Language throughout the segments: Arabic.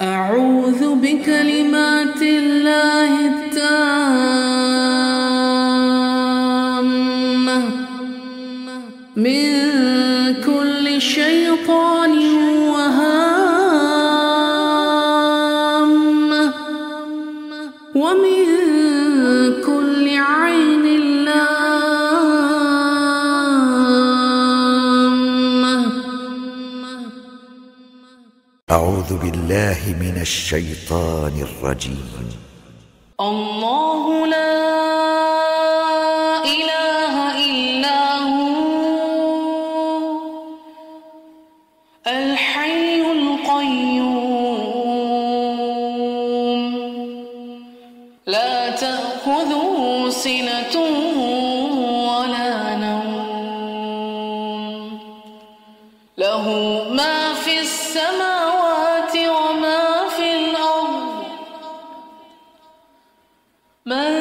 أعوذ بكلمات الله التامة من كل شيطان وهامة ومن كل عين لامة. أعوذ بالله من الشيطان الرجيم. الله لا إله إلا هو الحي القيوم لا تأخذه سنة ولا نوم له ما في السماوات وما في الأرض. من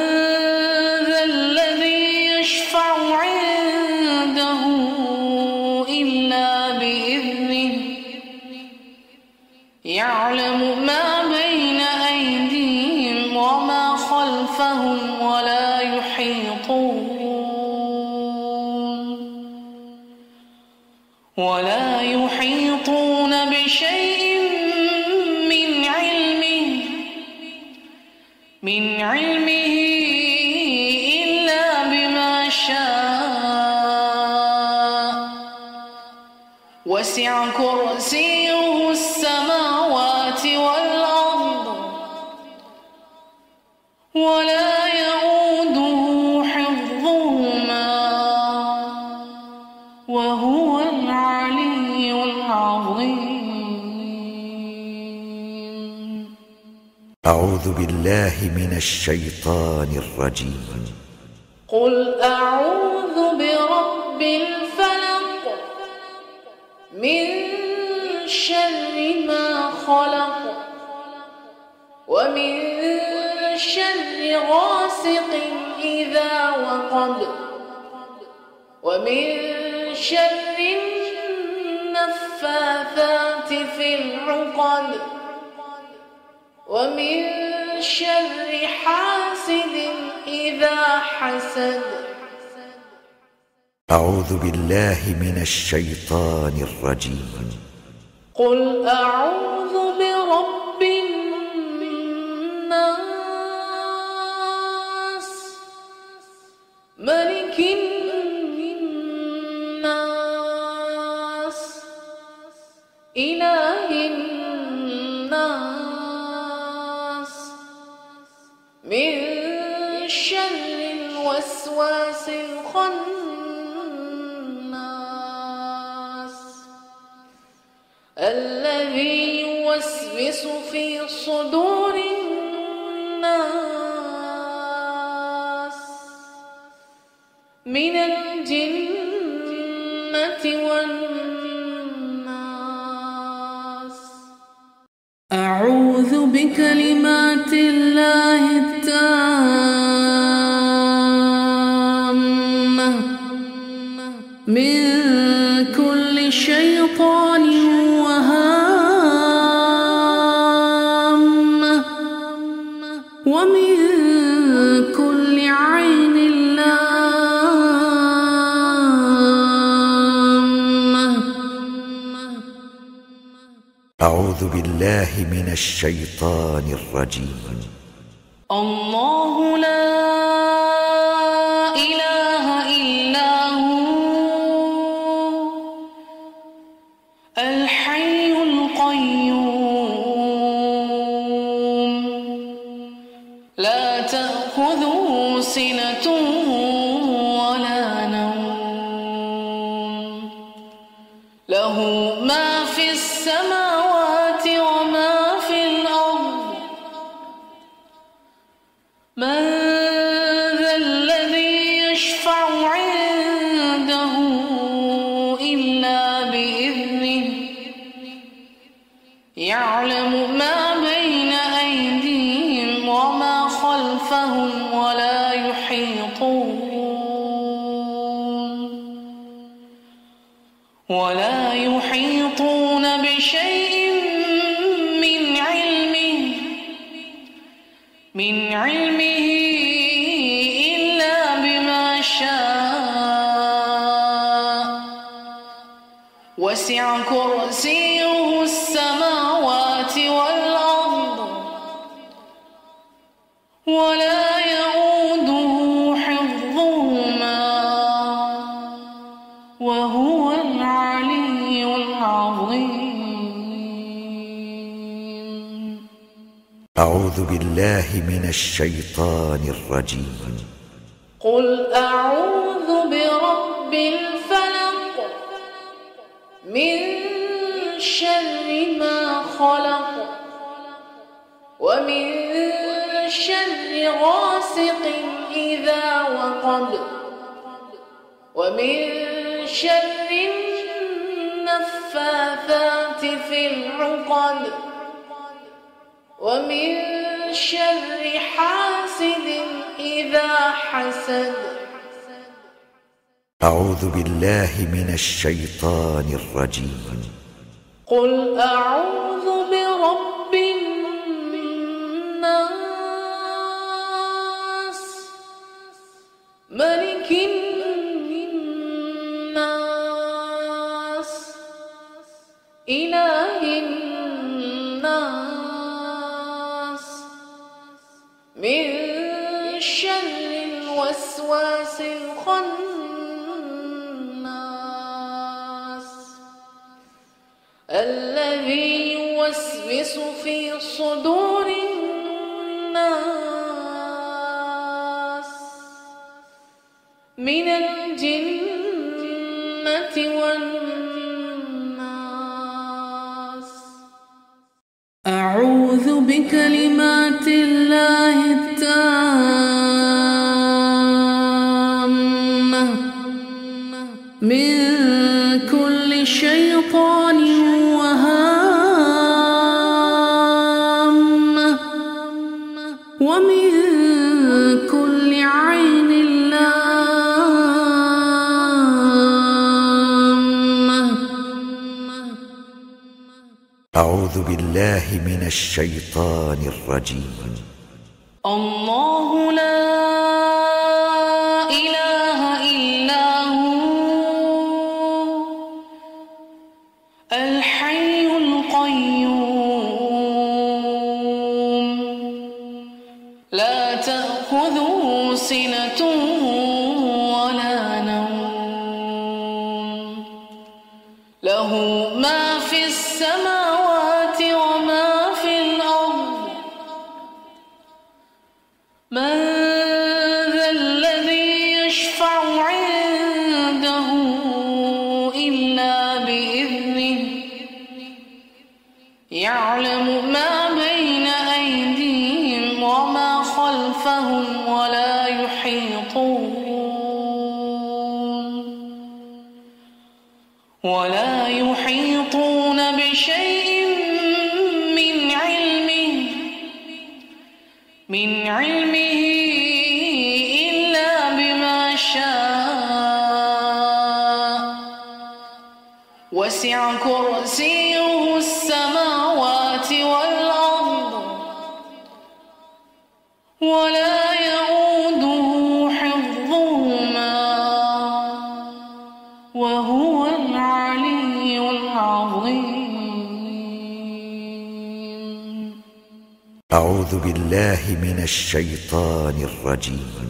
ذا الذي يشفع عنده إلا بإذنه يعلم ما بين أيديهم وما خلفهم ولا يحيطون بشيء من علمه إلا بما شاء. وسع كرسيه السماوات والأرض ولا يؤوده حفظهما وهو العلي العظيم. أعوذ بالله من الشيطان الرجيم. قل أعوذ برب الفلق من شر ما خلق ومن شر غاسق إذا وقب ومن شر النفاثات في العقد ومن شر حاسد إذا حسد. أعوذ بالله من الشيطان الرجيم. قل أعوذ برب الناس ملك الناس إله الناس من شر الوسواس الخناس الذي يوسوس في صدور الناس من الجنة والناس. أعوذ بكلمات الله التامة من كل شيطان وهامة ومن كل عين لامة. أعوذ بالله من الشيطان الرجيم. الله لا إله إلا هو الحي القيوم لا تأخذه سنة ولا نوم له ما في السماوات وما في الأرض. من ذا الذي يشفع عنده إلا بإذنه يعلم ما بين أيديهم وما خلفهم ولا يحيطون بشيء من علمه من علمه إلا بما شاء وسع كرسيه السماوات والأرض ولا يؤوده حفظهما وهو العلي العظيم. أعوذ بالله من الشيطان الرجيم. قل أعوذ برب الفلق من شر ما خلق ومن شر غاسق إذا وقب ومن شر النفاثات في العقد ومن شر حاسد إذا حسد. أعوذ بالله من الشيطان الرجيم. قل أعوذ برب الناس ملك الناس إله الناس من شر الوسواس الخناس الذي يوسوس في صدور الناس من الجنة والناس. أعوذ بكلمات الله التامة من كل شيطان وهامة ومن كل عين لامة. أعوذ بالله من الشيطان الرجيم. الله لا إله إلا هو الحي القيوم لا تأخذه سنة ولا نوم له ما في السماوات وما في الأرض. من ذا الذي يشفع عنده إلا بإذنه يعلم ما بين أيديهم وما خلفهم ولا يحيطون بشيء من علمه إلا بما شاء وسع كرسيه السماوات والأرض ولا يؤوده حفظهما وهو العلي العظيم. أعوذ بالله من الشيطان الرجيم.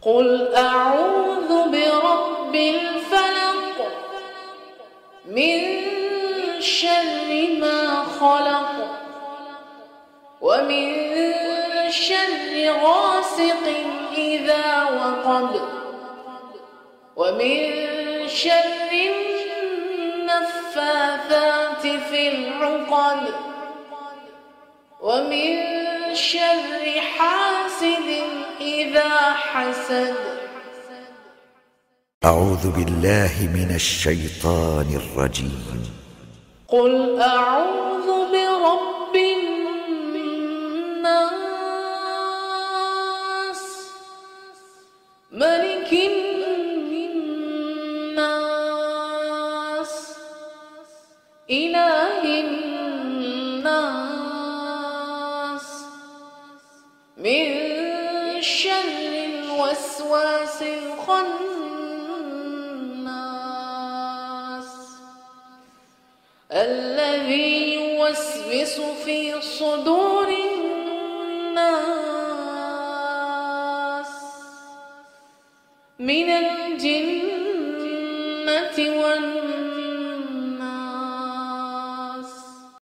قل أعوذ برب الفلق من شر ما خلق ومن شر غاسق إذا وقب ومن شر النفاثات في العقد ومن شر حاسد إذا حسد. أعوذ بالله من الشيطان الرجيم. قل أعوذ برب الناس ملك الناس إله الناس من شر الوسواس الخناس الذي يوسوس في صدور الناس من الجنة والناس.